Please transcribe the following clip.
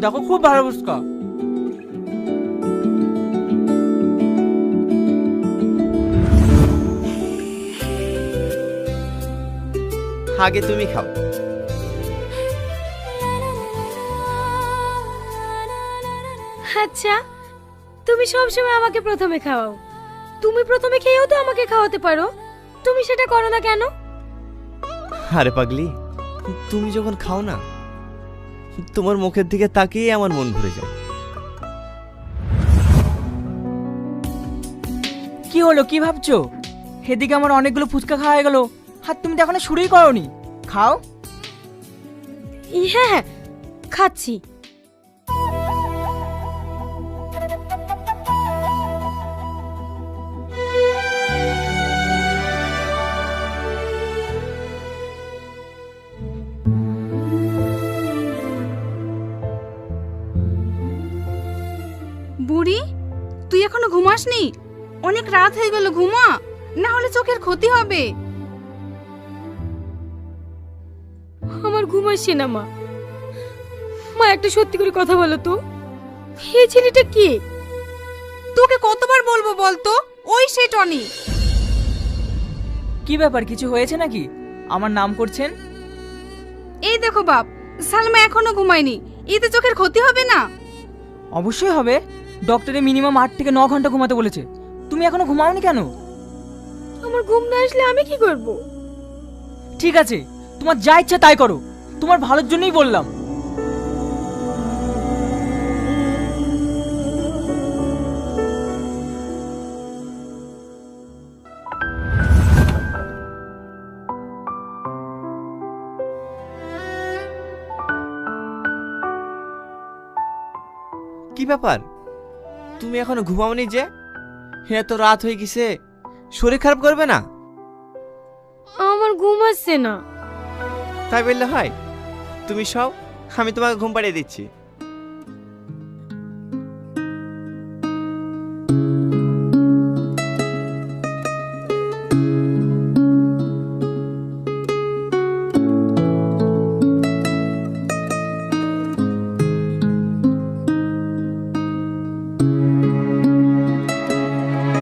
দেখো খুব ভালো ফুচকা। আগে তুমি খাও। আচ্ছা, তুমি সবসময় আমাকে প্রথমে খাওয়াও। তুমি প্রথমে খেয়েও তো আমাকে খাওয়াতে পারো, তুমি সেটা করো না কেন? আরে পাগলি, তুমি যখন খাও না, তোমার মুখের দিকে তাকিয়ে আমার মন ভরে যায়। কি হলো, কি ভাবছো? এদিকে আমার অনেকগুলো ফুচকা খাওয়া হয়ে গেল, আর তুমি তো এখনো শুরুই করোনি। খাও। হ্যাঁ হ্যাঁ, খাচ্ছি। বুড়ি, তুই এখনো ঘুমাসনি? অনেক রাত হয়ে গেল, ঘুমা, না হলে চোখের ক্ষতি হবে। আমার ঘুম আসছে না মা। মা, একটা সত্যি করে কথা বলো তো, এই ছেলেটা কে? তোকে কতবার বলবো বলতো, ওই সে টনি। কি ব্যাপার, কিছু হয়েছে নাকি? আমার নাম করছেন? এই দেখো বাপ, সালমা এখনো ঘুমায়নি, এতে চোখের ক্ষতি হবে না? অবশ্যই হবে। ডক্টরে মিনিমাম 8 থেকে 9 ঘন্টা ঘুমাতে বলেছে। তুমি এখনো ঘুমাওনি কেন? আমার ঘুম না আসলে আমি কি করব? ঠিক আছে, তোমার যা ইচ্ছা তাই করো, তোমার ভালোর জন্যই বললাম। কি ব্যাপার, তুমি এখনো ঘুমাওনি যে? এত রাত হয়ে গেছে, শরীর খারাপ করবে না? আমার ঘুম আসছে না। তাই বললে হয়? তুমি সব, আমি তোমাকে ঘুম পাড়িয়ে দিচ্ছি।